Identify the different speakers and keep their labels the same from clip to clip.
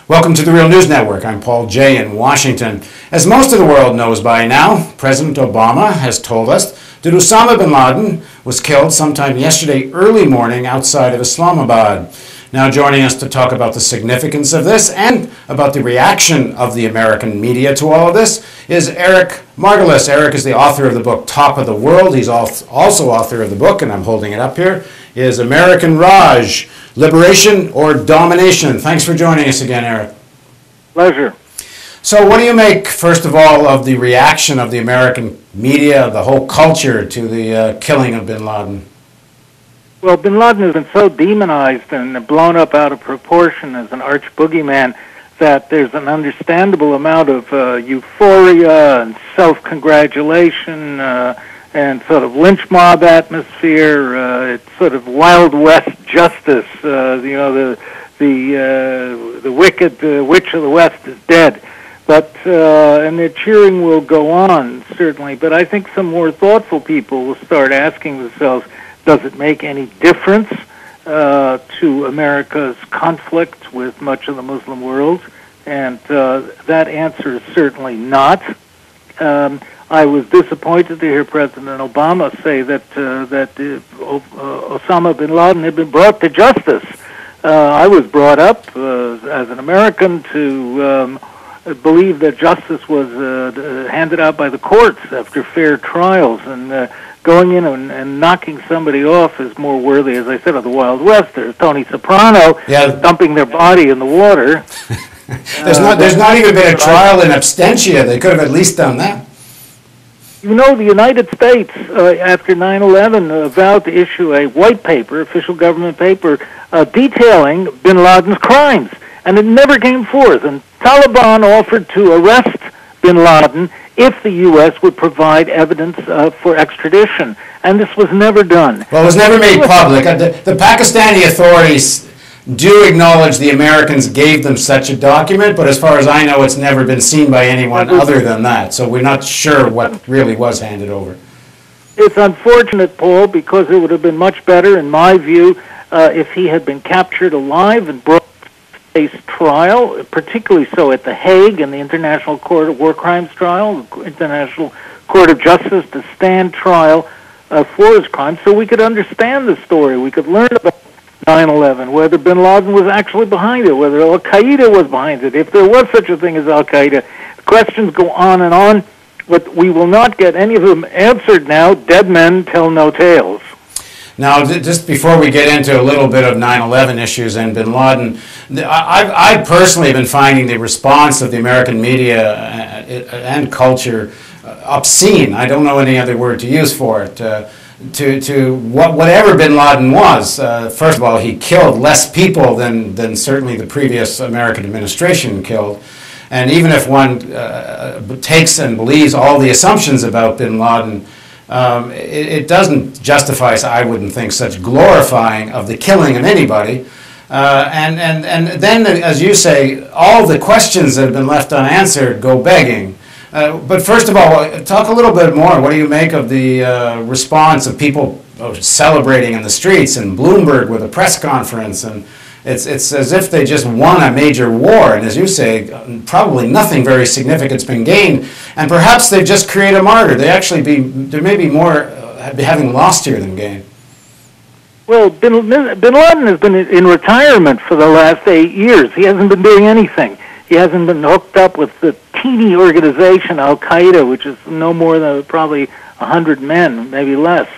Speaker 1: Welcome to the Real News Network. I'm Paul Jay in Washington. As most of the world knows by now, President Obama has told us that Osama bin Laden was killed sometime yesterday early morning outside of Islamabad. Now joining us to talk about the significance of this and about the reaction of the American media to all of this is Eric Margolis. Eric is the author of the book Top of the World. He's also author of the book, and I'm holding it up here, is American Raj, Liberation or Domination. Thanks for joining us again, Eric.
Speaker 2: Pleasure.
Speaker 1: So what do you make, first of all, of the reaction of the American media, the whole culture, to the killing of bin Laden?
Speaker 2: Well, bin Laden has been so demonized and blown up out of proportion as an arch boogeyman that there's an understandable amount of euphoria and self-congratulation and sort of lynch mob atmosphere. It's sort of Wild West justice. The wicked witch of the West is dead. But and the cheering will go on, certainly. But I think some more thoughtful people will start asking themselves, does it make any difference to America's conflict with much of the Muslim world? And that answer is certainly not. I was disappointed to hear President Obama say that Osama bin Laden had been brought to justice. I was brought up as an American to believe that justice was handed out by the courts after fair trials, and going in and knocking somebody off is more worthy, as I said, of the Wild West. There's Tony Soprano dumping their body in the water.
Speaker 1: There's not even been a trial in absentia. They could have at least done that.
Speaker 2: You know, the United States, after 9/11, vowed to issue a white paper, official government paper, detailing bin Laden's crimes, and it never came forth. And Taliban offered to arrest bin Laden if the U.S. would provide evidence for extradition, and this was never done.
Speaker 1: Well, it was never made public. The Pakistani authorities do acknowledge the Americans gave them such a document, but as far as I know, it's never been seen by anyone other than that, so we're not sure what really was handed over.
Speaker 2: It's unfortunate, Paul, because it would have been much better, in my view, if he had been captured alive and brought to trial, particularly so at The Hague in the International Court of War Crimes trial, the International Court of Justice, to stand trial for his crimes, so we could understand the story. We could learn about 9/11, whether bin Laden was actually behind it, whether Al-Qaeda was behind it, if there was such a thing as Al-Qaeda. Questions go on, but we will not get any of them answered now. Dead men tell no tales.
Speaker 1: Now, just before we get into a little bit of 9/11 issues and bin Laden, I personally have been finding the response of the American media and culture obscene. I don't know any other word to use for it. To whatever bin Laden was, first of all, he killed less people than certainly the previous American administration killed. And even if one takes and believes all the assumptions about bin Laden, it doesn't justify, I wouldn't think, such glorifying of the killing of anybody. And then, as you say, all the questions that have been left unanswered go begging. But first of all, talk a little bit more. What do you make of the response of people celebrating in the streets, and Bloomberg with a press conference, and it's as if they just won a major war, and as you say, probably nothing very significant's been gained, and perhaps they've just created a martyr. There may be more having lost here than gained.
Speaker 2: Well, bin Laden has been in retirement for the last 8 years. He hasn't been doing anything. He hasn't been hooked up with the teeny organization Al-Qaeda, which is no more than probably 100 men, maybe less.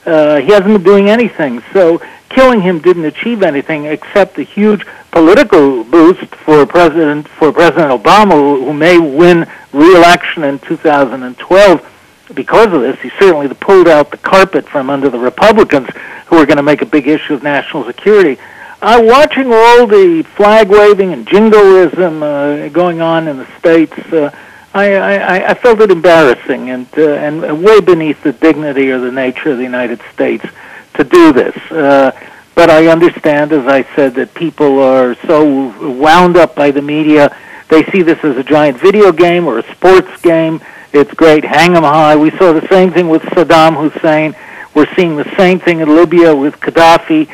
Speaker 2: He hasn't been doing anything. So killing him didn't achieve anything except a huge political boost for President Obama, who may win re-election in 2012 because of this. He certainly pulled out the carpet from under the Republicans, who are going to make a big issue of national security. Watching all the flag waving and jingoism going on in the States, I felt it embarrassing and way beneath the dignity or the nature of the United States to do this. But I understand, as I said, that people are so wound up by the media. They see this as a giant video game or a sports game. It's great, hang 'em high. We saw the same thing with Saddam Hussein. We're seeing the same thing in Libya with Gaddafi.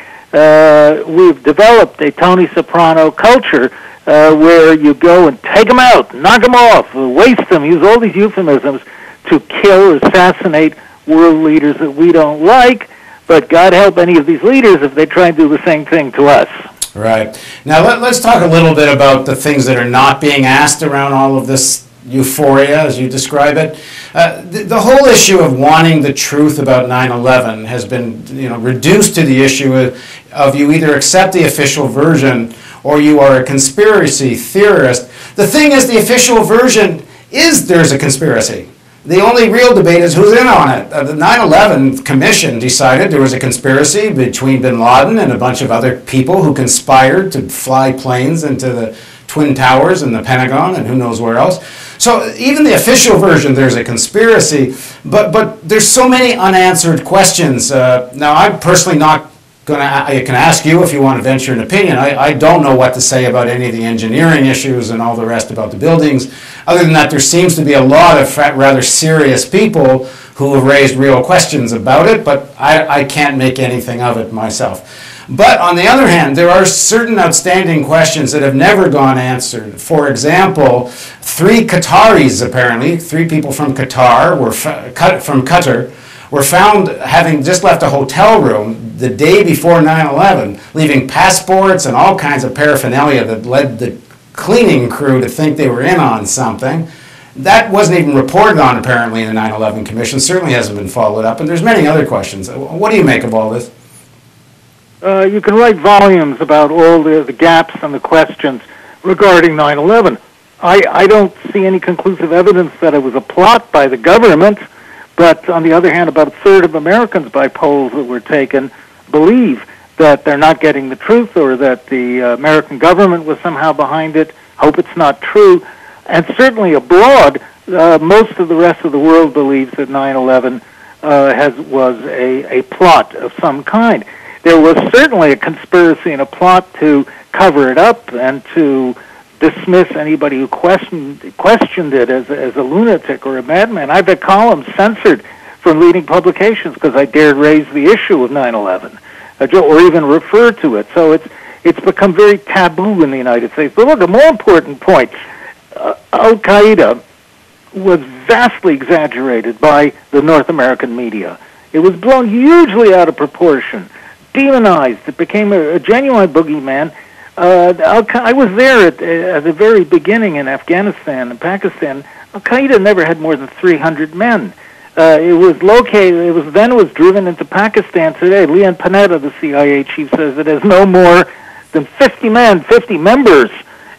Speaker 2: We've developed a Tony Soprano culture where you go and take them out, knock them off, waste them, use all these euphemisms to kill or assassinate world leaders that we don't like. But God help any of these leaders if they try and do the same thing to us.
Speaker 1: Right. Now let's talk a little bit about the things that are not being asked around all of this euphoria, as you describe it. The whole issue of wanting the truth about 9/11 has been, reduced to the issue of you either accept the official version or you are a conspiracy theorist. The thing is, the official version is there's a conspiracy. The only real debate is who's in on it. The 9/11 Commission decided there was a conspiracy between bin Laden and a bunch of other people who conspired to fly planes into the Twin Towers and the Pentagon and who knows where else. So even the official version, there's a conspiracy, but there's so many unanswered questions. Now, I'm personally not going to, I can ask you if you want to venture an opinion. I don't know what to say about any of the engineering issues and all the rest about the buildings. Other than that, there seems to be a lot of rather serious people who have raised real questions about it, but I can't make anything of it myself. But on the other hand, there are certain outstanding questions that have never gone answered. For example, 3 Qataris, apparently, 3 people from Qatar were found having just left a hotel room the day before 9/11, leaving passports and all kinds of paraphernalia that led the cleaning crew to think they were in on something. That wasn't even reported on, apparently, in the 9/11 Commission. Certainly hasn't been followed up, and there's many other questions. What do you make of all this?
Speaker 2: You can write volumes about all the gaps and the questions regarding 9/11. I don't see any conclusive evidence that it was a plot by the government, but on the other hand, about a third of Americans by polls that were taken believe that they're not getting the truth or that the American government was somehow behind it. Hope it's not true. And certainly abroad, most of the rest of the world believes that 9/11 was a plot of some kind. There was certainly a conspiracy and a plot to cover it up and to dismiss anybody who questioned it as a lunatic or a madman. I've had columns censored from leading publications because I dared raise the issue of 9/11 or even refer to it. So it's become very taboo in the United States. But look, a more important point, Al-Qaeda was vastly exaggerated by the North American media. It was blown hugely out of proportion, demonized. It became a genuine boogeyman. I was there at the very beginning in Afghanistan and Pakistan. Al-Qaeda never had more than 300 men. It was driven into Pakistan today. Leon Panetta, the CIA chief, says it has no more than 50 members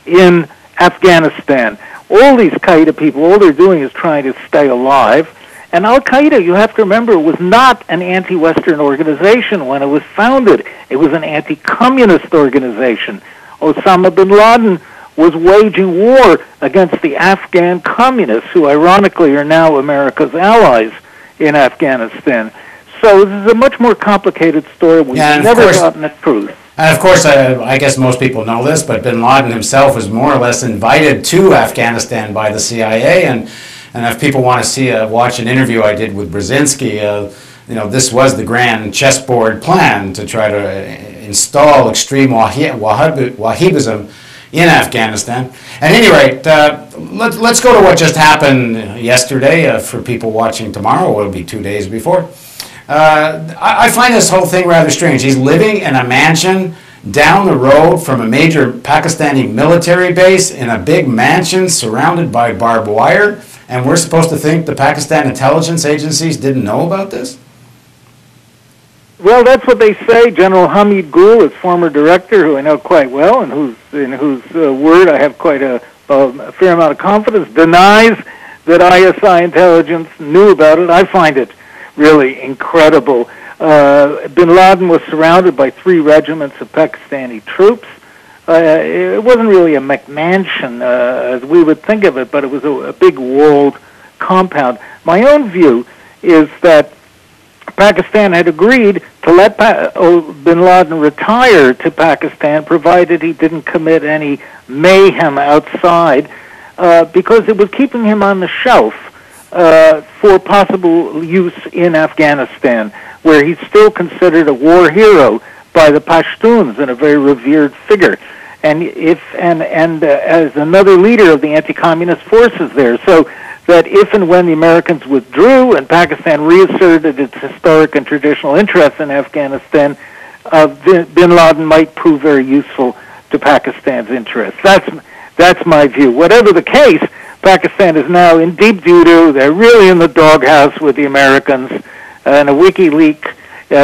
Speaker 2: in Afghanistan. All these Qaeda people, all they're doing is trying to stay alive. And Al-Qaeda, you have to remember, was not an anti-Western organization when it was founded. It was an anti-communist organization. Osama bin Laden was waging war against the Afghan communists, who ironically are now America's allies in Afghanistan. So this is a much more complicated story. We've never gotten the truth.
Speaker 1: And of course, I guess most people know this, but bin Laden himself was more or less invited to Afghanistan by the CIA, and if people want to watch an interview I did with Brzezinski, this was the grand chessboard plan to try to install extreme Wahhabism in Afghanistan. At any rate, let's go to what just happened yesterday. For people watching tomorrow, it'll be 2 days before. I find this whole thing rather strange. He's living in a mansion down the road from a major Pakistani military base in a big mansion surrounded by barbed wire. And we're supposed to think the Pakistan intelligence agencies didn't know about this?
Speaker 2: Well, that's what they say. General Hamid Gul, his former director, who I know quite well and in whose word I have quite a fair amount of confidence, denies that ISI intelligence knew about it. I find it really incredible. Bin Laden was surrounded by 3 regiments of Pakistani troops. It wasn't really a McMansion as we would think of it, but it was a big walled compound. My own view is that Pakistan had agreed to let bin Laden retire to Pakistan, provided he didn't commit any mayhem outside, because it was keeping him on the shelf for possible use in Afghanistan, where he's still considered a war hero by the Pashtuns and a very revered figure. as another leader of the anti-communist forces there. So that if and when the Americans withdrew and Pakistan reasserted its historic and traditional interests in Afghanistan, bin Laden might prove very useful to Pakistan's interests. That's my view. Whatever the case, Pakistan is now in deep doo-doo. They're really in the doghouse with the Americans. And a WikiLeaks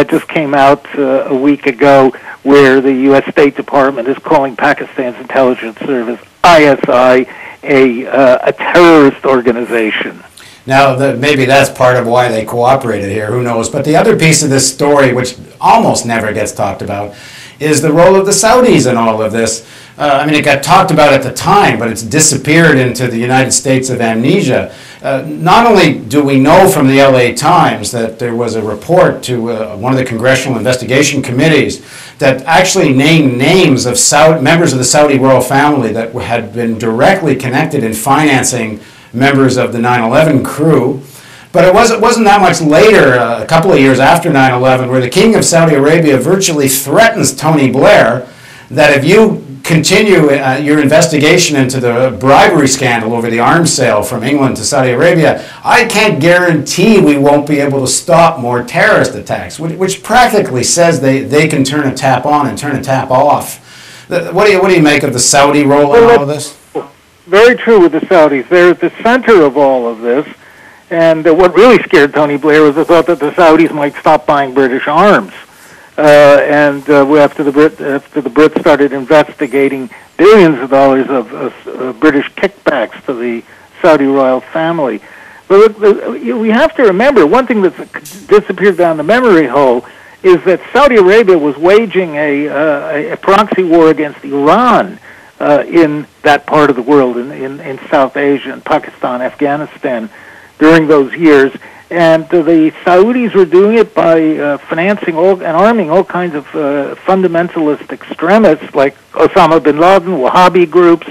Speaker 2: just came out a week ago where the U.S. State Department is calling Pakistan's intelligence service, ISI, a terrorist organization.
Speaker 1: Now, maybe that's part of why they cooperated here, who knows. But the other piece of this story, which almost never gets talked about, is the role of the Saudis in all of this. I mean, it got talked about at the time, but it's disappeared into the United States of amnesia. Not only do we know from the LA Times that there was a report to one of the congressional investigation committees that actually named names of members of the Saudi royal family that had been directly connected in financing members of the 9/11 crew. But it wasn't that much later, a couple of years after 9/11, where the King of Saudi Arabia virtually threatens Tony Blair that if you continue your investigation into the bribery scandal over the arms sale from England to Saudi Arabia, I can't guarantee we won't be able to stop more terrorist attacks, which practically says they can turn a tap on and turn a tap off. What do you make of the Saudi role in all of this?
Speaker 2: Very true with the Saudis. They're at the center of all of this. And what really scared Tony Blair was the thought that the Saudis might stop buying British arms. After the Brits started investigating billions of dollars of British kickbacks to the Saudi royal family. But we have to remember, one thing that's disappeared down the memory hole is that Saudi Arabia was waging a proxy war against Iran in that part of the world, in South Asia, and Pakistan, Afghanistan, during those years. And the Saudis were doing it by financing and arming all kinds of fundamentalist extremists like Osama bin Laden, Wahhabi groups,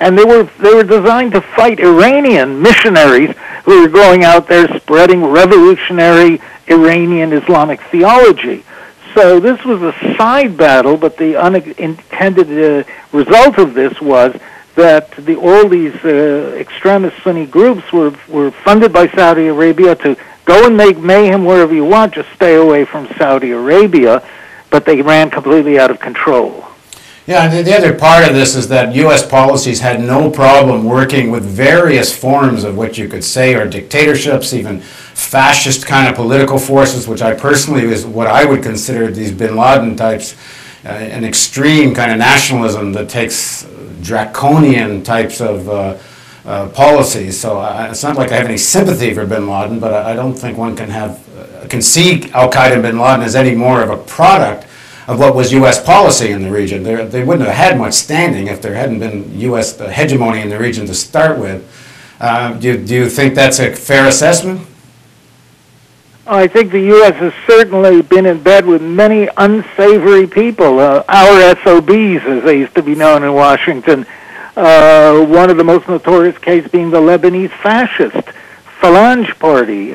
Speaker 2: and they were designed to fight Iranian missionaries who were going out there spreading revolutionary Iranian Islamic theology. So this was a side battle, but the unintended result of this was that all these extremist Sunni groups were funded by Saudi Arabia to go and make mayhem wherever you want, just stay away from Saudi Arabia, but they ran completely out of control.
Speaker 1: Yeah, the other part of this is that U.S. policies had no problem working with various forms of what you could say are dictatorships, even fascist kind of political forces, which I personally is what I would consider these bin Laden types, an extreme kind of nationalism that takes draconian types of policies. So it's not like I have any sympathy for bin Laden, but I don't think one can see Al-Qaeda and bin Laden as any more of a product of what was U.S. policy in the region. They wouldn't have had much standing if there hadn't been U.S. hegemony in the region to start with. Do you think that's a fair assessment?
Speaker 2: I think the U.S. has certainly been in bed with many unsavory people, our SOBs, as they used to be known in Washington. One of the most notorious cases being the Lebanese fascist Phalange Party.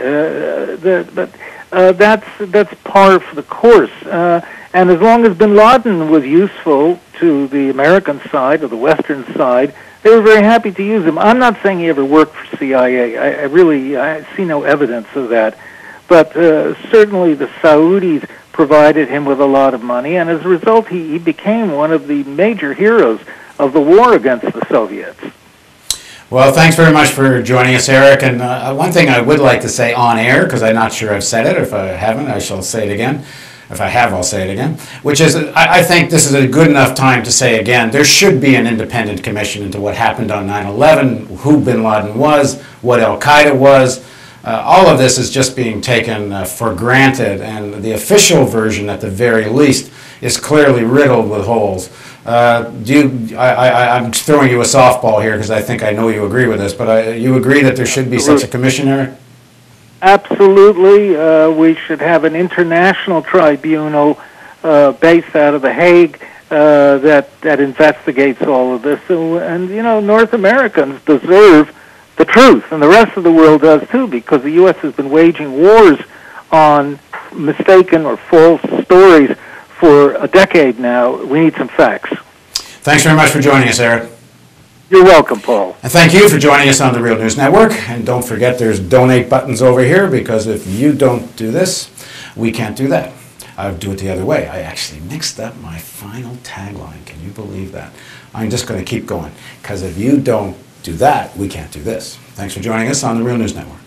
Speaker 2: That's par for the course. And as long as bin Laden was useful to the American side or the Western side, they were very happy to use him. I'm not saying he ever worked for CIA. I see no evidence of that. But certainly the Saudis provided him with a lot of money, and as a result, he became one of the major heroes of the war against the Soviets.
Speaker 1: Well, thanks very much for joining us, Eric. And one thing I would like to say on air, because I'm not sure I've said it. If I haven't, I shall say it again. If I have, I'll say it again. Which is, I think this is a good enough time to say again, there should be an independent commission into what happened on 9/11, who bin Laden was, what Al-Qaeda was. All of this is just being taken for granted, and the official version, at the very least, is clearly riddled with holes. I'm throwing you a softball here because I think I know you agree with this, but you agree that there should be such a commissioner?
Speaker 2: Absolutely. We should have an international tribunal based out of The Hague that investigates all of this. And, you know, North Americans deserve the truth, and the rest of the world does too, because the U.S. has been waging wars on mistaken or false stories for a decade now. We need some facts.
Speaker 1: Thanks very much for joining us, Eric.
Speaker 2: You're welcome, Paul.
Speaker 1: And thank you for joining us on the Real News Network. And don't forget there's donate buttons over here, because if you don't do this, we can't do that. I'll do it the other way. I actually mixed up my final tagline. Can you believe that? I'm just going to keep going, because if you don't do that, we can't do this. Thanks for joining us on the Real News Network.